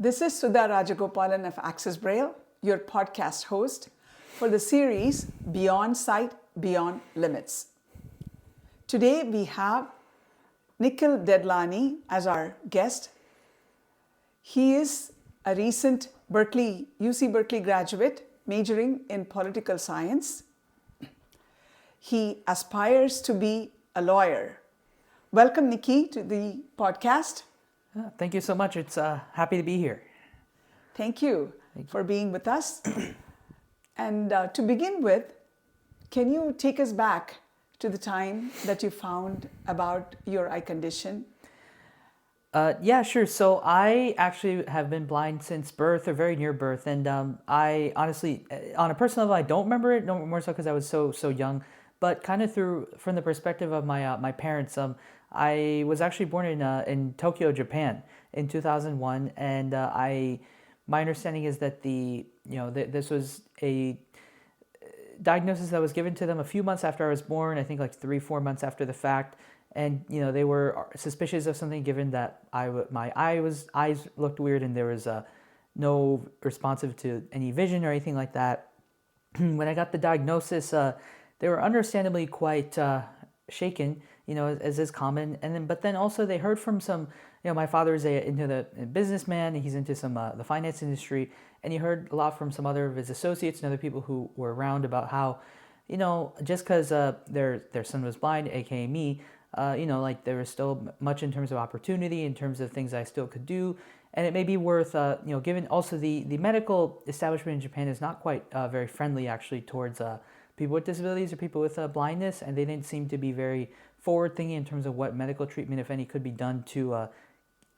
This is Sudha Rajagopalan of Access Braille, your podcast host for the series Beyond Sight, Beyond Limits. Today we have Nikki Dadlani as our guest. He is a recent UC Berkeley graduate majoring in political science. He aspires to be a lawyer. Welcome, Nikki, to the podcast. Thank you so much. It's happy to be here. Thank you for being with us. And to begin with, can you take us back to the time that you found about your eye condition? Yeah, sure. So I actually have been blind since birth or very near birth. And I honestly, on a personal level, I don't remember it, no more so because I was so young. But kind of from the perspective of my parents, I was actually born in Tokyo, Japan, in 2001, and my understanding is that this was a diagnosis that was given to them a few months after I was born. I think like 3-4 months after the fact, and they were suspicious of something, given that my eyes looked weird and there was no responsive to any vision or anything like that. When I got the diagnosis, they were understandably quite shaken, as is common. But then also they heard from some, my father is into the businessman. He's into some the finance industry, and he heard a lot from some other of his associates and other people who were around about how, just because their son was blind, aka me, like there was still much in terms of opportunity, in terms of things I still could do, and it may be worth, given also the medical establishment in Japan is not quite very friendly actually towards people with disabilities or people with blindness, and they didn't seem to be very forward-thinking in terms of what medical treatment, if any, could be done to,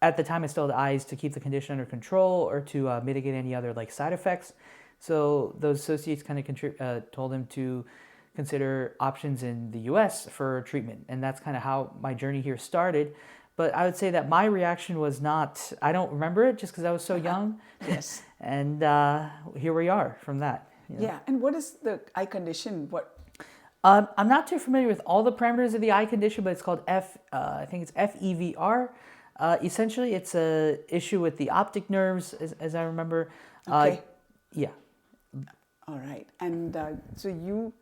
at the time I still had eyes, to keep the condition under control or to mitigate any other side effects. So those associates kind of told him to consider options in the US for treatment, and that's kind of how my journey here started. But I would say that my reaction was not, I don't remember it just because I was so young. Yes. And here we are from that. Yeah, and what is the eye condition? I'm not too familiar with all the parameters of the eye condition, but it's called I think it's FEVR. Essentially, it's a issue with the optic nerves, as I remember. Okay. Yeah. All right. And so you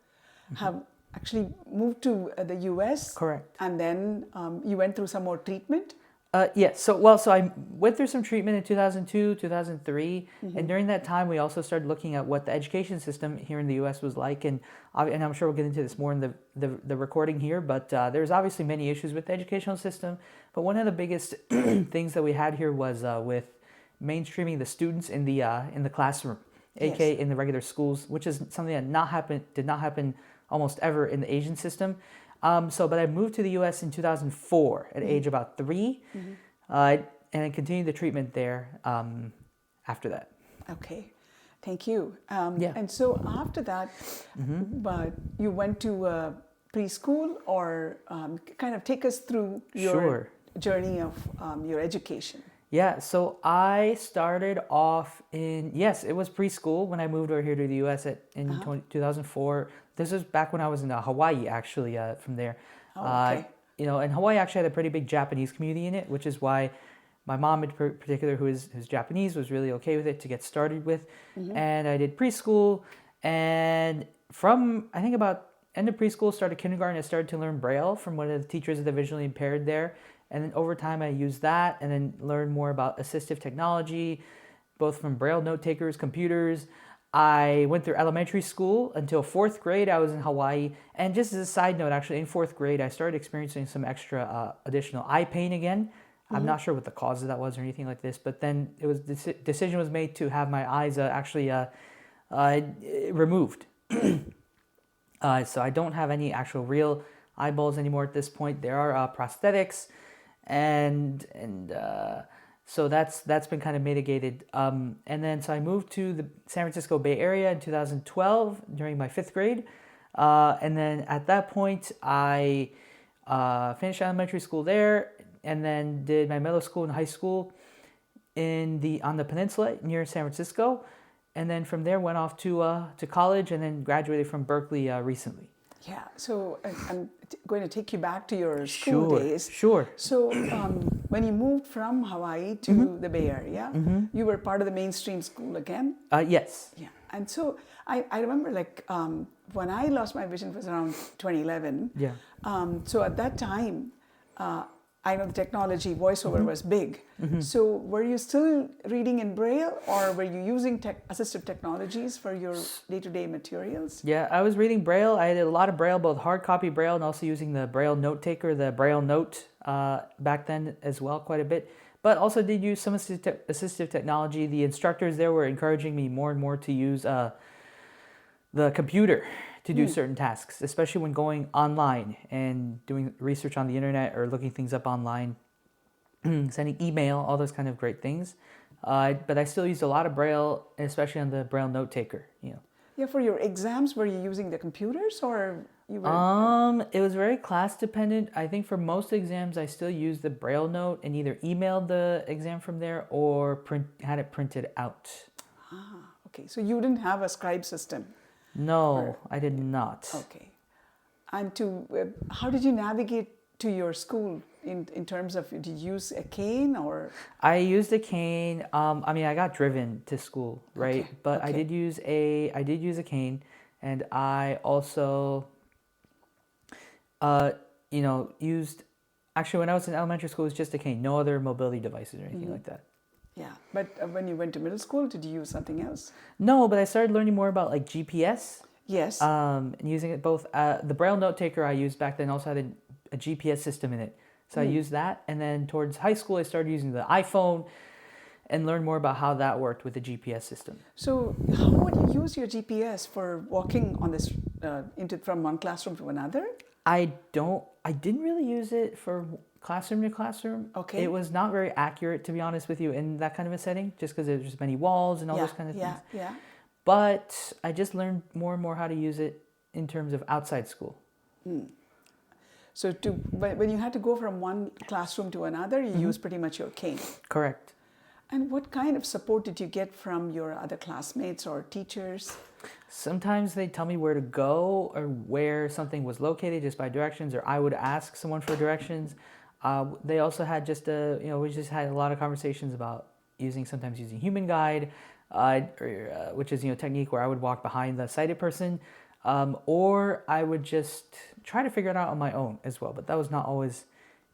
have actually moved to the US. Correct. And then you went through some more treatment. Yes. So I went through some treatment in 2002, 2003, and during that time we also started looking at what the education system here in the U.S. was like, and I'm sure we'll get into this more in the recording here. But there's obviously many issues with the educational system. But one of the biggest things that we had here was with mainstreaming the students in the classroom, aka in the regular schools, which is something that did not happen almost ever in the Asian system. But I moved to the U.S. in 2004 at age about 3, and I continued the treatment there after that. Okay, thank you. Yeah. And so after that, but you went to preschool, or kind of take us through your journey of your education. Yeah, so I started off it was preschool when I moved over here to the U.S. in 2004. This was back when I was in Hawaii, actually, from there. Oh, okay. And Hawaii actually had a pretty big Japanese community in it, which is why my mom in particular, who's Japanese, was really okay with it to get started with. And I did preschool, and from, I think about end of preschool, started kindergarten, I started to learn Braille from one of the teachers of the visually impaired there. And then over time I used that and then learned more about assistive technology, both from Braille note takers, computers. I went through elementary school until 4th grade. I was in Hawaii. And just as a side note, actually in 4th grade, I started experiencing some extra additional eye pain again. I'm not sure what the cause of that was or anything like this, but then decision was made to have my eyes actually removed. So I don't have any actual real eyeballs anymore at this point. There are prosthetics, and so that's been kind of mitigated. And then so I moved to the San Francisco Bay Area in 2012 during my 5th grade. And then at that point, I finished elementary school there, and then did my middle school and high school on the peninsula near San Francisco. And then from there went off to college, and then graduated from Berkeley recently. Yeah, so I'm going to take you back to your school days. Sure. So when you moved from Hawaii to the Bay Area, you were part of the mainstream school again? Yes. Yeah, and so I remember like when I lost my vision was around 2011. Yeah. So at that time, I know the technology voiceover was big. So were you still reading in Braille, or were you using assistive technologies for your day-to-day materials? Yeah, I was reading Braille. I did a lot of Braille, both hard copy Braille and also using the Braille note taker, the Braille note back then as well, quite a bit. But also did use some assistive technology. The instructors there were encouraging me more and more to use the computer to do certain tasks, especially when going online and doing research on the internet or looking things up online, sending email, all those kind of great things. But I still used a lot of Braille, especially on the Braille note taker. Yeah, for your exams, were you using the computers, or you were? It was very class dependent. I think for most exams, I still used the Braille note and either emailed the exam from there or had it printed out. Okay, so you didn't have a scribe system. No, I did not. Okay. And how did you navigate to your school in terms of, did you use a cane or? I used a cane. I got driven to school, right? Okay, But I okay. did use a cane, and I also, used. Actually, when I was in elementary school, it was just a cane, no other mobility devices or anything like that. Yeah, but when you went to middle school, did you use something else? No, but I started learning more about like GPS. Yes. And using it both. The Braille note taker I used back then also had a GPS system in it. So I used that. And then towards high school, I started using the iPhone and learned more about how that worked with the GPS system. So how would you use your GPS for walking on this from one classroom to another? I didn't really use it for classroom to classroom. Okay. It was not very accurate, to be honest with you, in that kind of a setting, just because there's just many walls and all those kind of things. Yeah. But I just learned more and more how to use it in terms of outside school. So when you had to go from one classroom to another, you used pretty much your cane. Correct. And what kind of support did you get from your other classmates or teachers? Sometimes they tell me where to go or where something was located just by directions, or I would ask someone for directions. They also had we just had a lot of conversations about sometimes using human guide, which is, technique where I would walk behind the sighted person, or I would just try to figure it out on my own as well. But that was not always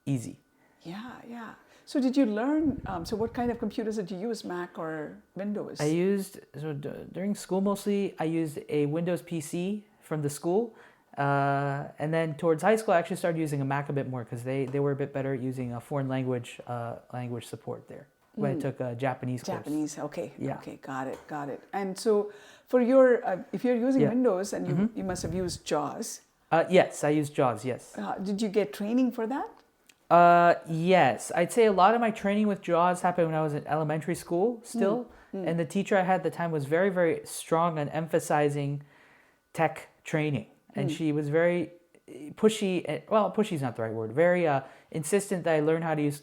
easy. Yeah. So did you learn, so what kind of computers did you use, Mac or Windows? During school mostly, I used a Windows PC from the school. And then towards high school, I actually started using a Mac a bit more because they were a bit better at using a foreign language support there. When I took a Japanese course. Japanese, okay. Yeah. Okay, got it. And so for your, if you're using Windows, and you must have used JAWS. Yes, I used JAWS, yes. Did you get training for that? Yes, I'd say a lot of my training with JAWS happened when I was in elementary school still. And the teacher I had at the time was very, very strong on emphasizing tech training. And she was very pushy, well, pushy is not the right word, very insistent that I learn how to use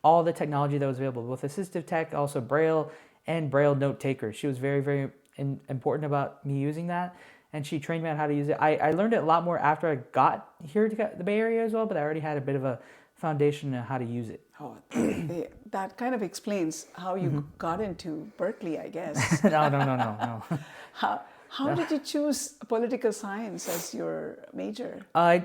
all the technology that was available, both assistive tech, also Braille and Braille note takers. She was very, very important about me using that. And she trained me on how to use it. I learned it a lot more after I got here to the Bay Area as well, but I already had a bit of a foundation on how to use it. Oh, that kind of explains how you got into Berkeley, I guess. No. How did you choose political science as your major? I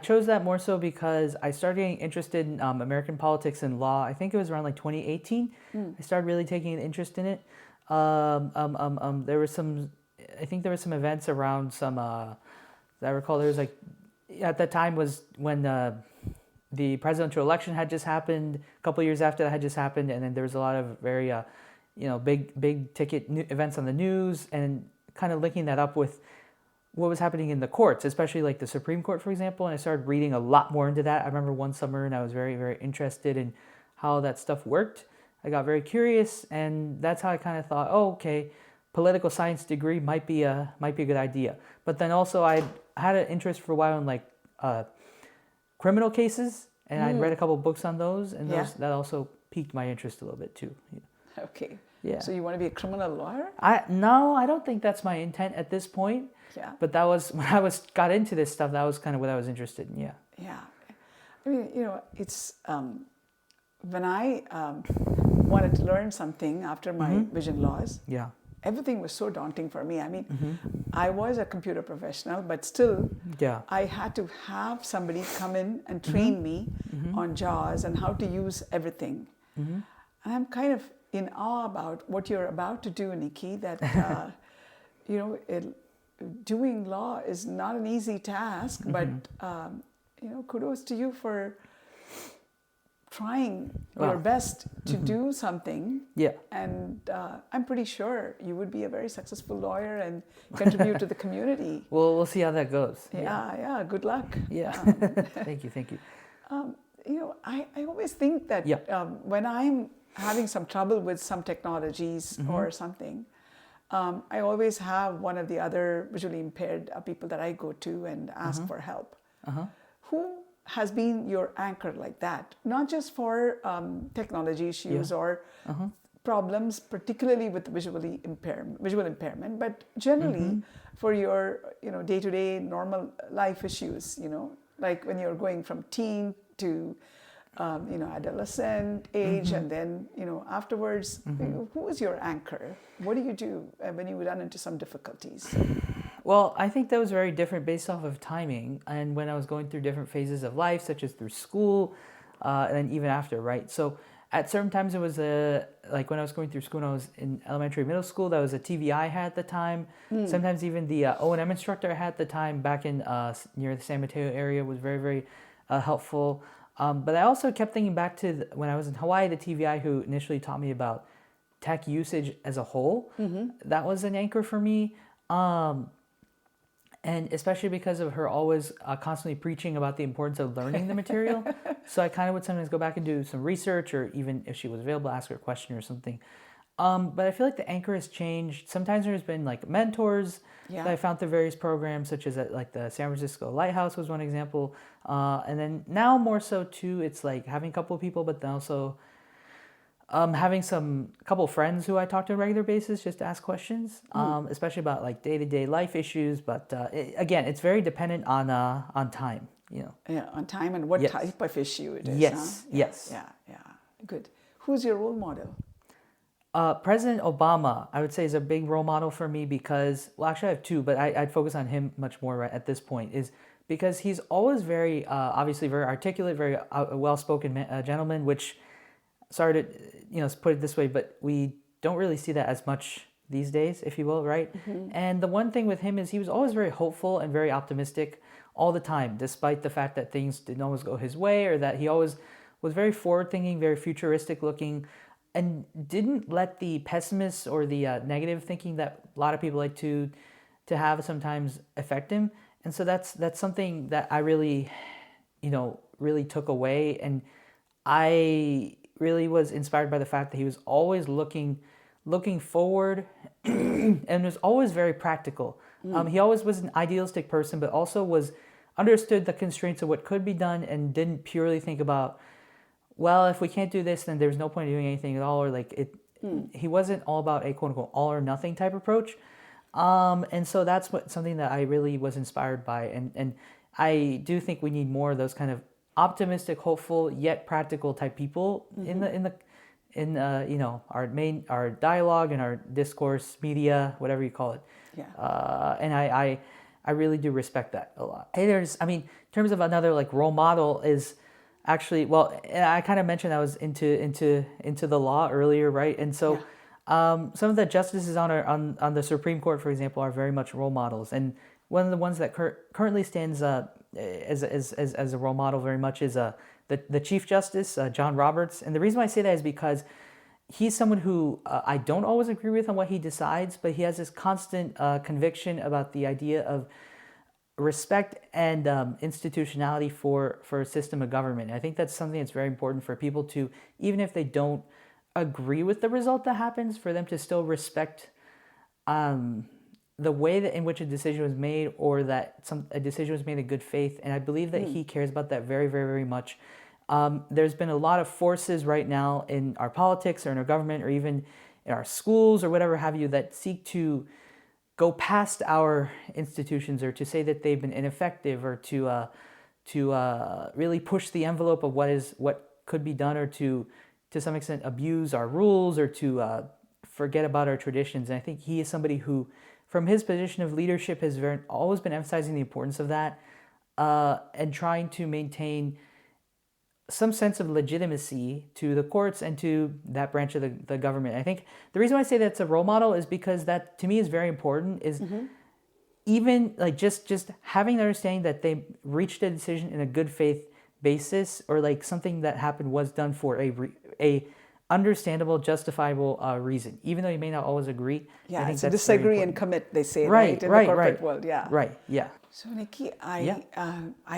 chose that more so because I started getting interested in American politics and law. I think it was around like 2018. I started really taking an interest in it. There were some events around some, that I recall there was like, at that time was when the presidential election had just happened. A couple of years after that had just happened, and then there was a lot of very big ticket events on the news, and kind of linking that up with what was happening in the courts, especially like the Supreme Court, for example. And I started reading a lot more into that. I remember one summer, and I was very, very interested in how that stuff worked. I got very curious, and that's how I kind of thought, oh, okay, political science degree might be a good idea. But then also I had an interest for a while in like criminal cases, and I'd read a couple books on those, and that also piqued my interest a little bit too. Okay. Yeah. So you want to be a criminal lawyer? No, I don't think that's my intent at this point. Yeah. But that was when I got into this stuff. That was kind of what I was interested in. Yeah. Yeah. I mean, it's when I wanted to learn something after my vision loss, Yeah. everything was so daunting for me. I mean, I was a computer professional, but still, Yeah. I had to have somebody come in and train me on JAWS and how to use everything. And I'm kind of in awe about what you're about to do, Nikki, that, doing law is not an easy task, but, kudos to you for trying your best to do something. Yeah. And I'm pretty sure you would be a very successful lawyer and contribute to the community. Well, we'll see how that goes. Yeah. Good luck. Yeah. Thank you. I always think that when I'm having some trouble with some technologies or something, I always have one of the other visually impaired people that I go to and ask for help. Who has been your anchor like that? Not just for technology issues or problems, particularly with visual impairment, but generally for your day-to-day normal life issues. Like when you're going from teen to adolescent age, and then afterwards. Who is your anchor? What do you do when you run into some difficulties? Well, I think that was very different based off of timing and when I was going through different phases of life, such as through school and even after, right? So at certain times it was like when I was going through school, when I was in elementary, middle school, that was a TV I had at the time. Sometimes even the O&M instructor I had at the time back in near the San Mateo area was very, very helpful. But I also kept thinking back to when I was in Hawaii, the TVI who initially taught me about tech usage as a whole. That was an anchor for me. And especially because of her always constantly preaching about the importance of learning the material. So I kind of would sometimes go back and do some research, or even if she was available, ask her a question or something. But I feel like the anchor has changed. Sometimes there's been like mentors that I found through various programs, such as at like the San Francisco Lighthouse was one example. And then now more so too, it's like having a couple of people, but then also having a couple of friends who I talk to on a regular basis just to ask questions, especially about like day-to-day life issues. But again, it's very dependent on time, Yeah, on time and what type of issue it is. Yes, yes. Yeah. Good. Who's your role model? President Obama, I would say, is a big role model for me because, well, actually I have two, but I'd focus on him much more right at this point, is because he's always very, obviously very articulate, very well-spoken gentleman, which, sorry to, put it this way, but we don't really see that as much these days, if you will, right? And the one thing with him is he was always very hopeful and very optimistic all the time, despite the fact that things didn't always go his way, or that he always was very forward-thinking, very futuristic-looking, and didn't let the pessimists or the negative thinking that a lot of people like to have sometimes affect him. And so that's something that I really, really took away. And I really was inspired by the fact that he was always looking forward and was always very practical. He always was an idealistic person, but also understood the constraints of what could be done and didn't purely think about, well, if we can't do this, then there's no point in doing anything at all. Or like it, he wasn't all about a quote unquote all or nothing type approach. And so that's something that I really was inspired by. And I do think we need more of those kind of optimistic, hopeful, yet practical type people in our dialogue and our discourse, media, whatever you call it. Yeah. And I really do respect that a lot. In terms of another like role model is actually, well, I kind of mentioned I was into the law earlier, right? And so some of the justices on the Supreme Court, for example, are very much role models. And one of the ones that currently stands as a role model very much is the Chief Justice, John Roberts. And the reason why I say that is because he's someone who I don't always agree with on what he decides, but he has this constant conviction about the idea of respect and institutionality for a system of government. I think that's something that's very important for people to, even if they don't agree with the result that happens, for them to still respect the way in which a decision was made, or that a decision was made in good faith. And I believe that he cares about that very, very, very much. There's been a lot of forces right now in our politics or in our government or even in our schools or whatever have you that seek to go past our institutions or to say that they've been ineffective or to really push the envelope of what could be done or to some extent abuse our rules or to forget about our traditions. And I think he is somebody who, from his position of leadership, has always been emphasizing the importance of that and trying to maintain some sense of legitimacy to the courts and to that branch of the government. I think the reason why I say that's a role model is because that to me is very important is even like just having the understanding that they reached a decision in a good faith basis or like something that happened was done for a understandable, justifiable reason, even though you may not always agree. Yeah, I think it's that's disagree and commit, they say, right? In the corporate world, yeah. Right, yeah. So Nikki, I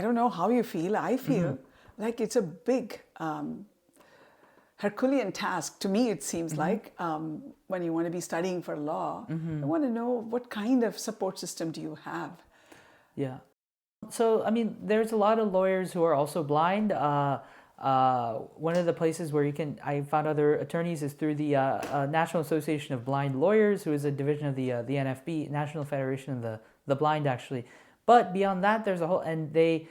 don't know how you feel. I feel like it's a big Herculean task. To me, it seems like when you want to be studying for law, I want to know what kind of support system do you have? Yeah. So, I mean, there's a lot of lawyers who are also blind. One of the places where I found other attorneys is through the National Association of Blind Lawyers, who is a division of the NFB, National Federation of the Blind, actually. But beyond that, there's a whole, and they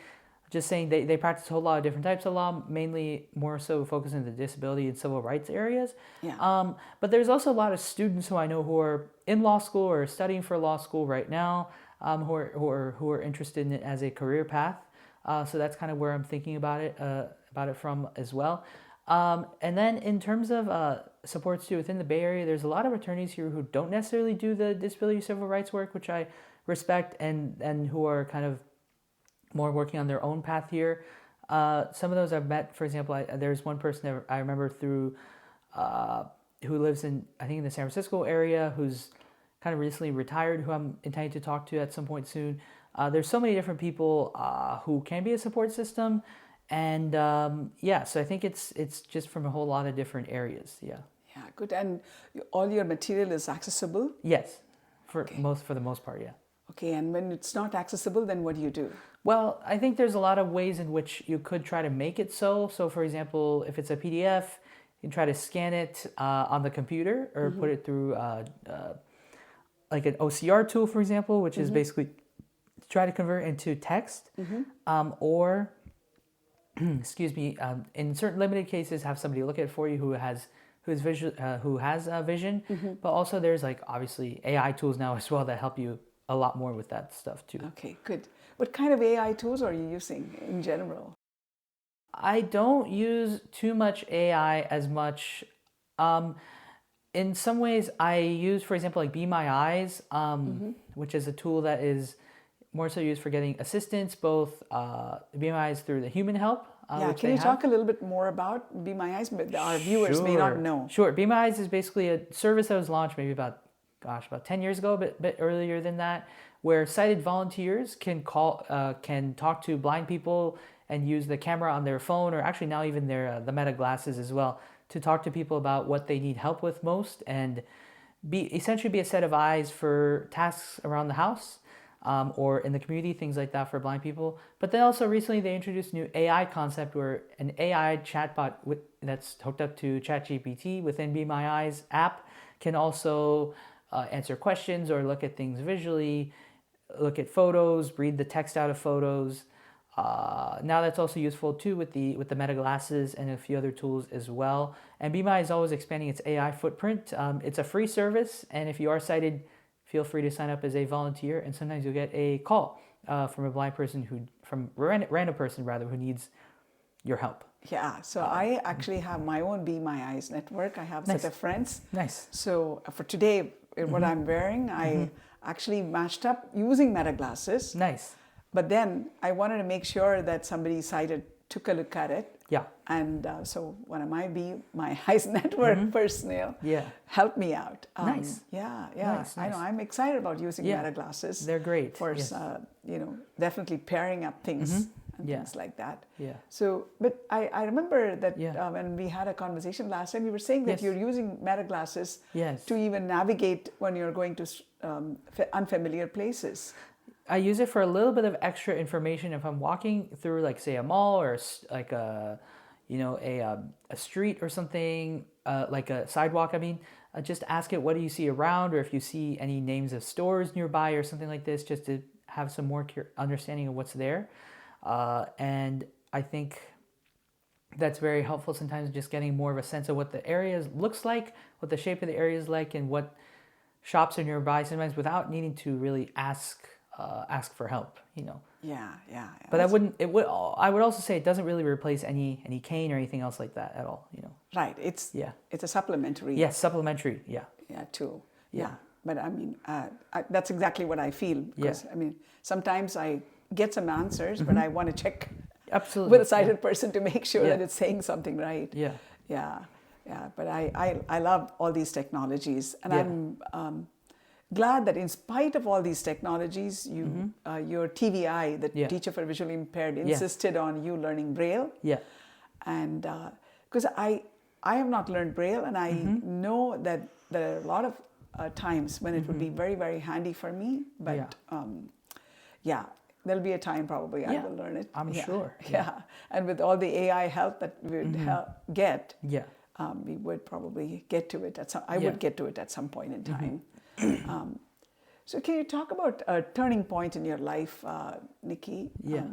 practice a whole lot of different types of law, mainly more so focusing on the disability and civil rights areas. Yeah. But there's also a lot of students who I know who are in law school or studying for law school right now, who are interested in it as a career path. So that's kind of where I'm thinking about it from as well. And then in terms of supports too within the Bay Area, there's a lot of attorneys here who don't necessarily do the disability civil rights work, which I respect, and who are kind of more working on their own path here. Some of those I've met, for example, there's one person that I remember through who lives in the San Francisco area, who's kind of recently retired, who I'm intending to talk to at some point soon. There's so many different people who can be a support system, and so I think it's just from a whole lot of different areas. Yeah, good. And all your material is accessible? Yes, for the most part, yeah. Okay, and when it's not accessible, then what do you do? Well, I think there's a lot of ways in which you could try to make it so. So, for example, if it's a PDF, you can try to scan it on the computer or put it through like an OCR tool, for example, which is basically try to convert into text, or excuse me, in certain limited cases, have somebody look at it for you who has vision. But also, there's like obviously AI tools now as well that help you a lot more with that stuff too. Okay, good. What kind of AI tools are you using in general? I don't use too much AI as much. In some ways, I use, for example, like Be My Eyes, which is a tool that is more so used for getting assistance, both Be My Eyes through the human help. Can you talk a little bit more about Be My Eyes? But our viewers may not know. Sure. Be My Eyes is basically a service that was launched maybe about 10 years ago, a bit earlier than that, where sighted volunteers can talk to blind people and use the camera on their phone, or actually now even the Meta glasses as well, to talk to people about what they need help with most, and essentially be a set of eyes for tasks around the house or in the community, things like that for blind people. But then also recently they introduced a new AI concept where an AI chatbot that's hooked up to ChatGPT within Be My Eyes app can also answer questions or look at things visually, look at photos, read the text out of photos. Now that's also useful too with the Meta glasses and a few other tools as well. And Be My Eyes is always expanding its AI footprint. It's a free service, and if you are sighted, feel free to sign up as a volunteer. And sometimes you'll get a call from a blind person random person who needs your help. Yeah, so I actually have my own Be My Eyes network. I have a set of friends. Nice. So for today, what I'm wearing, I actually matched up using Meta glasses. Nice. But then I wanted to make sure that somebody sighted took a look at it. Yeah. And so one of my Be My Eyes network personnel helped me out. Nice. Yeah. Nice. I know. I'm excited about using Meta glasses. They're great. For definitely pairing up things and things like that. Yeah. So, but I remember that when we had a conversation last time, you were saying that you're using Meta glasses to even navigate when you're going to unfamiliar places. I use it for a little bit of extra information if I'm walking through, like, say, a mall or like a street or something. like a sidewalk, just ask it, what do you see around, or if you see any names of stores nearby or something like this, just to have some more understanding of what's there. And I think that's very helpful sometimes, just getting more of a sense of what the area looks like, what the shape of the area is like, and what shops are nearby, sometimes without needing to really ask for help, Yeah. But I would also say it doesn't really replace any cane or anything else like that at all, Right. It's a supplementary. Yes, supplementary. Yeah. Yeah, tool. Yeah. But I mean, that's exactly what I feel. Because I mean, sometimes I get some answers, but I want to check Absolutely with a sighted person to make sure that it's saying something right. Yeah. Yeah. But I love all these technologies, and I'm glad that in spite of all these technologies, your TVI, the teacher for visually impaired, insisted on you learning Braille. Yeah. And because I have not learned Braille, and I know that there are a lot of times when it would be very, very handy for me. But there'll be a time probably I will learn it. I'm sure. Yeah. And with all the AI help that we would get, we would probably get to it. I would get to it at some point in time. So can you talk about a turning point in your life, Nikki? Yeah.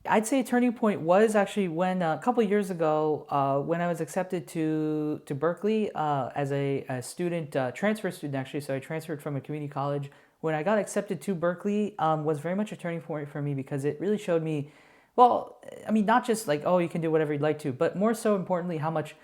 I'd say a turning point was actually when a couple of years ago, when I was accepted to Berkeley as a student, transfer student actually. So I transferred from a community college. When I got accepted to Berkeley, was very much a turning point for me, because it really showed me, well, I mean, not just like, oh, you can do whatever you'd like to, but more so importantly, how much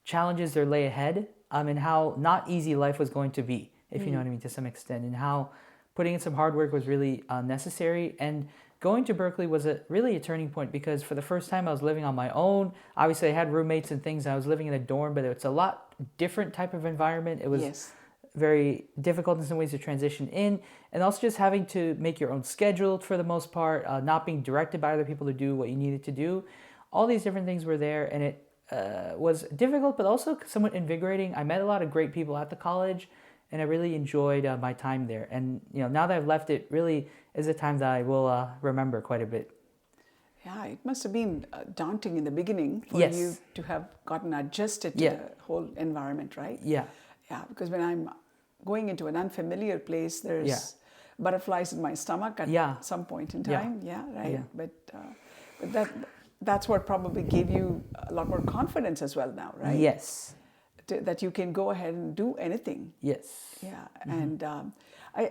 challenges there lay ahead, and how not easy life was going to be, if you know what I mean, to some extent, and how putting in some hard work was really necessary. And going to Berkeley was really a turning point, because for the first time I was living on my own. Obviously I had roommates and things. I was living in a dorm, but it's a lot different type of environment. It was very difficult in some ways to transition in, and also just having to make your own schedule for the most part, not being directed by other people to do what you needed to do. All these different things were there, and it was difficult, but also somewhat invigorating. I met a lot of great people at the college, and I really enjoyed my time there. And now that I've left, it really is a time that I will remember quite a bit. Yeah, it must have been daunting in the beginning for you to have gotten adjusted to the whole environment, right? Yeah. Yeah, because when I'm going into an unfamiliar place, there's butterflies in my stomach at some point in time. Yeah, right. Yeah. But that's what probably gave you a lot more confidence as well now, right? Yes. That you can go ahead and do anything. Yes. Yeah, and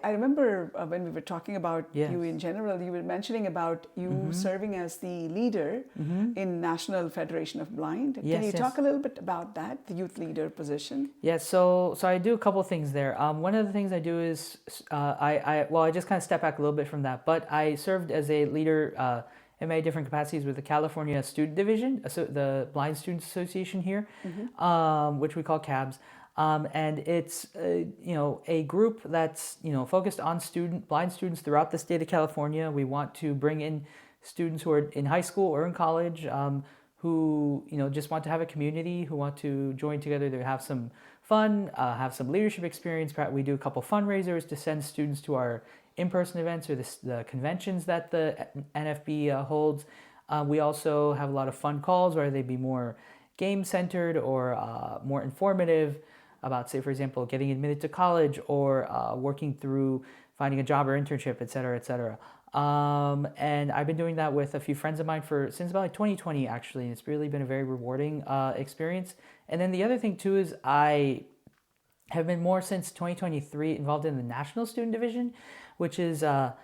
I remember when we were talking about you in general, you were mentioning about you serving as the leader in National Federation of Blind. Can you talk a little bit about that, the youth leader position? Yeah, so I do a couple of things there. One of the things I do is, I just kind of step back a little bit from that, but I served as a leader in many different capacities with the California Student Division, the Blind Students Association here, which we call CABS. And it's a group that's focused on blind students throughout the state of California. We want to bring in students who are in high school or in college, who just want to have a community, who want to join together to have some fun, have some leadership experience. Perhaps we do a couple fundraisers to send students to our in-person events or the conventions that the NFB holds. We also have a lot of fun calls, whether they be more game-centered or more informative about, say, for example, getting admitted to college or working through finding a job or internship, et cetera, et cetera. And I've been doing that with a few friends of mine since about 2020, actually. And it's really been a very rewarding experience. And then the other thing, too, is I have been more since 2023 involved in the National Student Division, which is on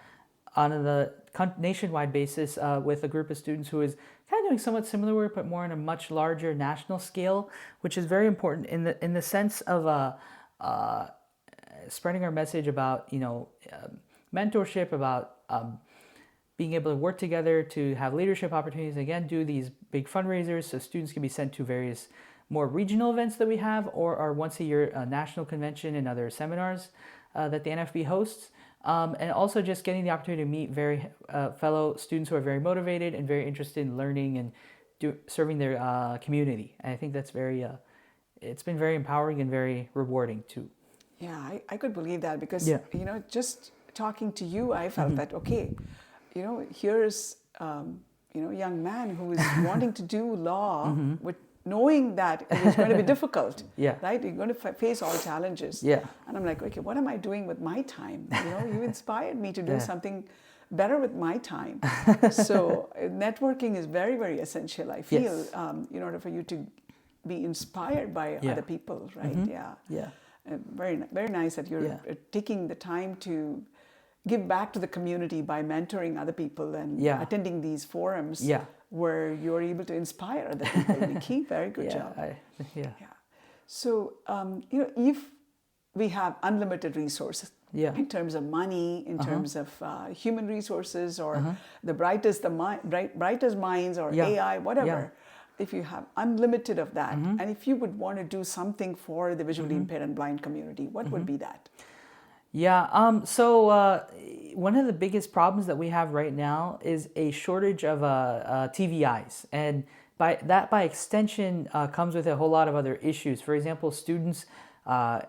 the nationwide basis with a group of students who is kind of doing somewhat similar work, but more on a much larger national scale, which is very important in the sense of spreading our message about mentorship, about being able to work together to have leadership opportunities. Again, do these big fundraisers so students can be sent to various more regional events that we have, or our once a year national convention and other seminars that the NFB hosts. And also just getting the opportunity to meet fellow students who are very motivated and very interested in learning and serving their community. And I think that's it's been very empowering and very rewarding too. Yeah, I could believe that because, just talking to you, I felt that, okay, here's, a young man who is wanting to do law with knowing that it was going to be difficult, Yeah. right? You're going to face all challenges. Yeah. And I'm like, okay, what am I doing with my time? You inspired me to do Yeah. something better with my time. So networking is very, very essential, I feel, Yes. in order for you to be inspired by Yeah. other people, right? Yeah. Yeah. Very, very nice that you're taking the time to give back to the community by mentoring other people and attending these forums where you're able to inspire other people. Nikki, very good job. Yeah. So, if we have unlimited resources in terms of money, in terms of human resources, or the brightest minds, or AI, whatever, if you have unlimited of that, and if you would want to do something for the visually impaired and blind community, what would be that? Yeah. So one of the biggest problems that we have right now is a shortage of TVIs, and by extension comes with a whole lot of other issues. For example, students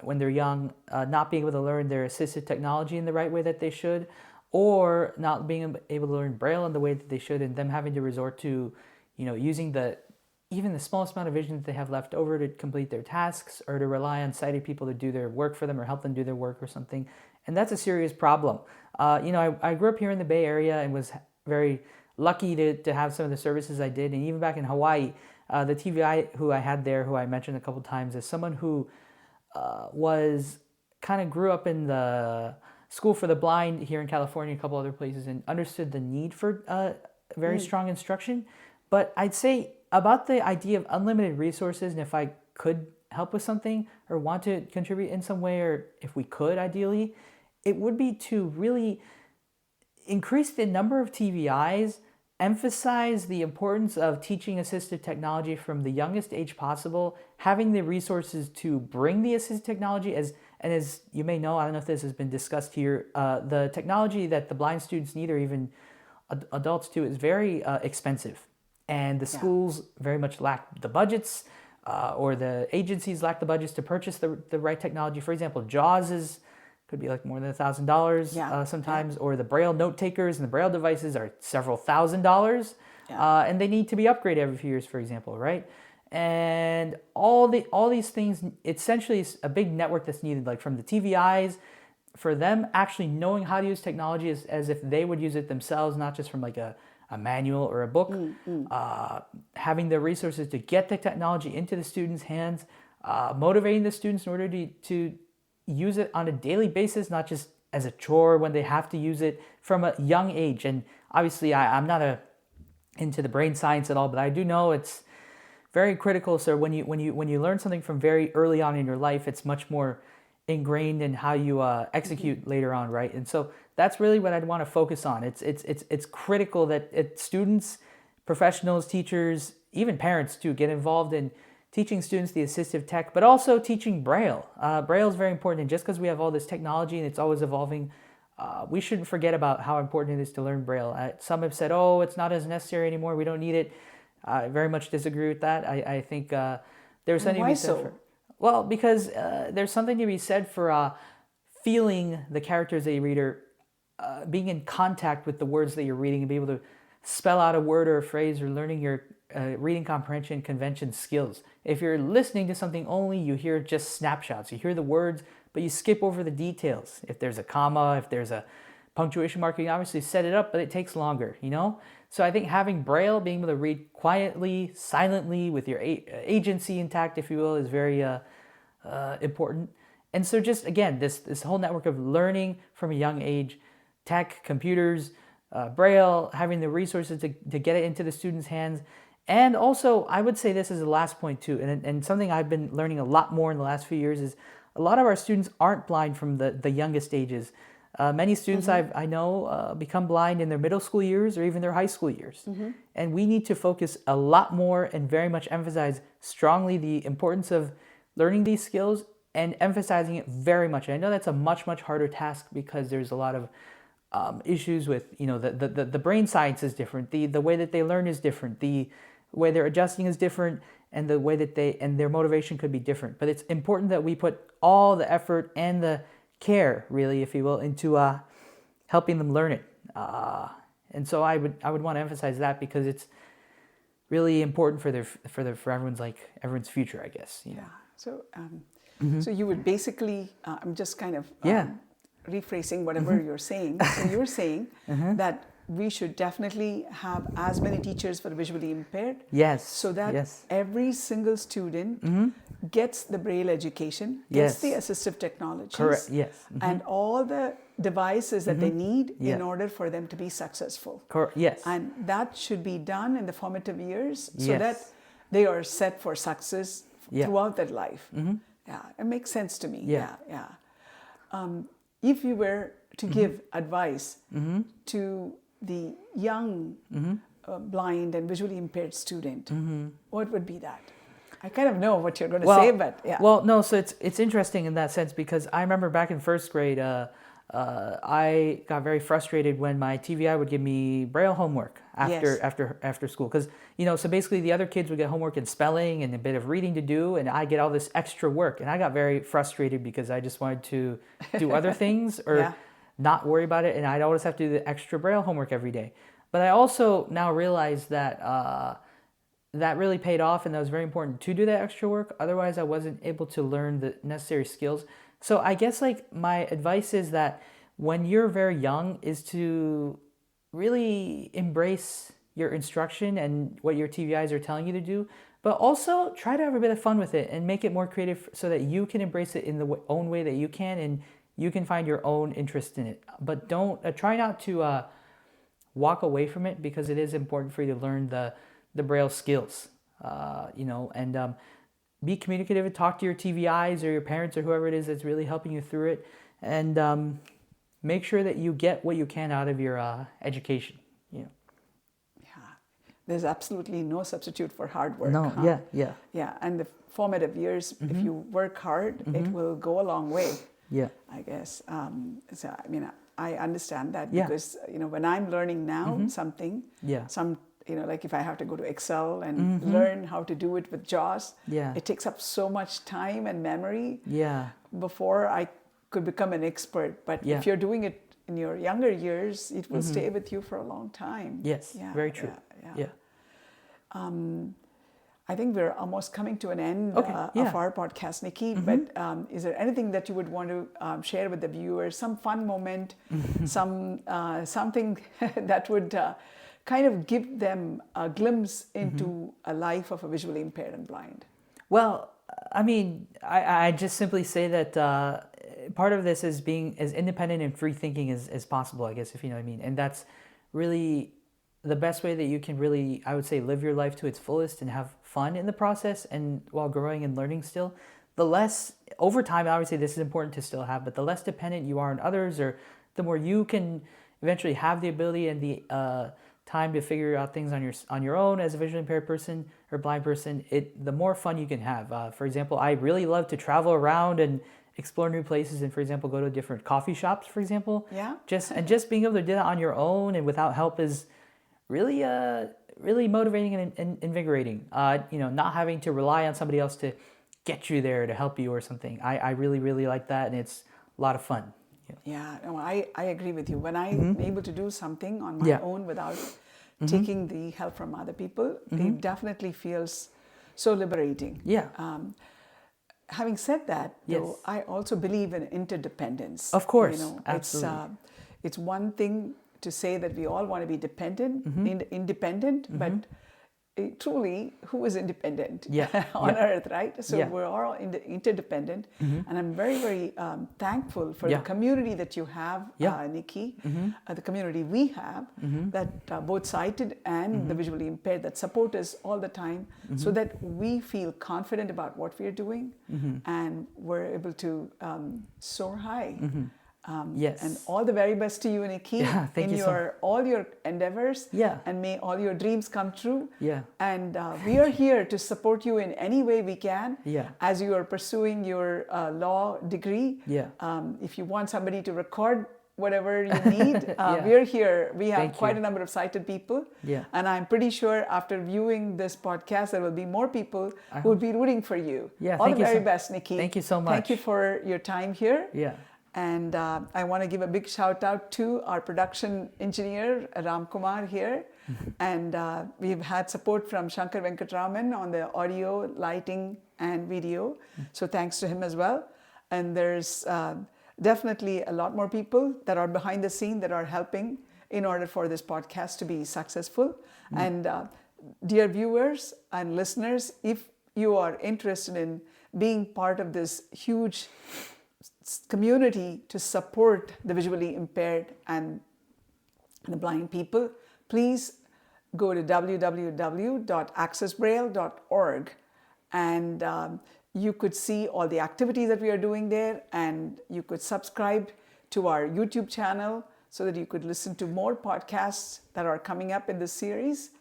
when they're young not being able to learn their assistive technology in the right way that they should, or not being able to learn Braille in the way that they should, and them having to resort to, using even the smallest amount of vision that they have left over to complete their tasks, or to rely on sighted people to do their work for them or help them do their work or something. And that's a serious problem. I grew up here in the Bay Area and was very lucky to have some of the services I did. And even back in Hawaii, the TVI who I had there, who I mentioned a couple times, is someone who grew up in the School for the Blind here in California, a couple other places, and understood the need for very strong instruction. But I'd say about the idea of unlimited resources, and if I could help with something or want to contribute in some way, or if we could ideally, it would be to really increase the number of TVIs, emphasize the importance of teaching assistive technology from the youngest age possible, having the resources to bring the assistive technology, as you may know, I don't know if this has been discussed here, the technology that the blind students need, or even adults too, is very expensive. And the schools very much lack the budgets, or the agencies lack the budgets to purchase the right technology. For example, JAWS could be like more than $1,000 sometimes, or the Braille note takers and the Braille devices are several $1,000s, and they need to be upgraded every few years, for example, right? And all these things, essentially, is a big network that's needed, like from the TVIs, for them actually knowing how to use technology as if they would use it themselves, not just from like a manual or a book, having the resources to get the technology into the students' hands, motivating the students in order to use it on a daily basis, not just as a chore when they have to use it from a young age. And obviously I'm not into the brain science at all, but I do know it's very critical. So when you learn something from very early on in your life, it's much more ingrained in how you execute later on, right? And so that's really what I'd want to focus on. It's critical that students, professionals, teachers, even parents too, get involved in teaching students the assistive tech, but also teaching Braille. Braille is very important, and just because we have all this technology and it's always evolving, we shouldn't forget about how important it is to learn Braille. Some have said, oh, it's not as necessary anymore, we don't need it. I very much disagree with that. I think there's something to be said for... Well, because there's something to be said for feeling the characters that you read, or being in contact with the words that you're reading, and be able to spell out a word or a phrase, or learning your reading comprehension convention skills. If you're listening to something only, you hear just snapshots. You hear the words, but you skip over the details. If there's a comma, if there's a punctuation mark, you can obviously set it up, but it takes longer, So I think having Braille, being able to read quietly, silently, with your agency intact, if you will, is very important. And so just, again, this whole network of learning from a young age, tech, computers, Braille, having the resources to get it into the students' hands. And also, I would say this is the last point too, and something I've been learning a lot more in the last few years is a lot of our students aren't blind from the youngest ages. Many students I know become blind in their middle school years or even their high school years. And we need to focus a lot more and very much emphasize strongly the importance of learning these skills and emphasizing it very much. And I know that's a much, much harder task because there's a lot of issues with, the brain science is different. The way that they learn is different. The way they're adjusting is different, and the way that their motivation could be different. But it's important that we put all the effort and the care, really, if you will, into helping them learn it. And so I would want to emphasize that, because really important for everyone's future, I guess. You know. So, so you would basically, I'm just kind of Yeah. rephrasing whatever you're saying. So you're saying that we should definitely have as many teachers for the visually impaired. Yes. So that yes. every single student gets the Braille education, Yes. gets the assistive technologies, Correct. Yes. and all the devices that they need Yeah. in order for them to be successful. Yes. And that should be done in the formative years so Yes. that they are set for success Yeah. throughout their life. Yeah, it makes sense to me. Yeah. If you were to give advice to the young blind and visually impaired student, what would be that? I kind of know what you're going to say, but yeah. Well, no, so it's interesting in that sense because I remember back in first grade, I got very frustrated when my TVI would give me Braille homework after school because so basically the other kids would get homework in spelling and a bit of reading to do, and I get all this extra work, and I got very frustrated because I just wanted to do other things or not worry about it, and I'd always have to do the extra Braille homework every day. But I also now realize that that really paid off, and that was very important to do that extra work. Otherwise, I wasn't able to learn the necessary skills. So I guess my advice is that when you're very young is to really embrace your instruction and what your TVIs are telling you to do, but also try to have a bit of fun with it and make it more creative so that you can embrace it in the own way that you can and you can find your own interest in it. But don't try not to walk away from it because it is important for you to learn the Braille skills, and be communicative and talk to your TVIs or your parents or whoever it is that's really helping you through it, and make sure that you get what you can out of your education. Yeah, there's absolutely no substitute for hard work. No, huh? yeah, and the formative years, if you work hard, it will go a long way. Yeah, I guess. So I mean, I understand that Yeah. because when I'm learning now something, like if I have to go to Excel and learn how to do it with JAWS, it takes up so much time and memory before I could become an expert. But if you're doing it in your younger years, it will stay with you for a long time. Yes, very true. Yeah. I think we're almost coming to an end of our podcast, Nikki. But is there anything that you would want to share with the viewers? Some fun moment, something that would kind of give them a glimpse into a life of a visually impaired and blind? Well, I mean, I just simply say that part of this is being as independent and free thinking as possible, I guess, if you know what I mean. And that's really the best way that you can really, I would say, live your life to its fullest and have fun in the process and while growing and learning still. The less, over time, obviously this is important to still have, but the less dependent you are on others, or the more you can eventually have the ability and the time to figure out things on your own as a visually impaired person or blind person, the more fun you can have. For example, I really love to travel around and explore new places and, for example, go to different coffee shops, for example. Yeah. Just being able to do that on your own and without help is really really motivating and invigorating. Not having to rely on somebody else to get you there to help you or something. I really, really like that, and it's a lot of fun. Yeah, no, I agree with you. When I'm able to do something on my own without taking the help from other people, it definitely feels so liberating. Yeah. Having said that, though, I also believe in interdependence. Of course, absolutely. It's one thing to say that we all want to be independent, but truly, who is independent on earth, right? So we're all interdependent, and I'm very, very thankful for the community that you have, Nikki, the community we have, that both sighted and the visually impaired, that support us all the time, so that we feel confident about what we are doing, and we're able to soar high. And all the very best to you, Nikki, in all your endeavors. And may all your dreams come true. And we are here to support you in any way we can as you are pursuing your law degree. If you want somebody to record whatever you need, we are here. We have quite a number of sighted people. And I'm pretty sure after viewing this podcast, there will be more people who will be rooting for you. All the very best, Nikki. Thank you so much. Thank you for your time here. And I want to give a big shout out to our production engineer, Ram Kumar here. And we've had support from Shankar Venkatraman on the audio, lighting, and video. So thanks to him as well. And there's definitely a lot more people that are behind the scene that are helping in order for this podcast to be successful. And dear viewers and listeners, if you are interested in being part of this huge community to support the visually impaired and the blind people, please go to www.accessbraille.org, and you could see all the activities that we are doing there, and you could subscribe to our YouTube channel so that you could listen to more podcasts that are coming up in this series.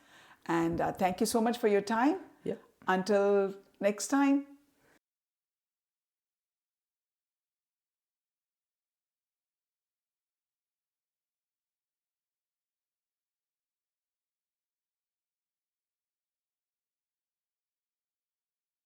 And thank you so much for your time. Yep. Until next time,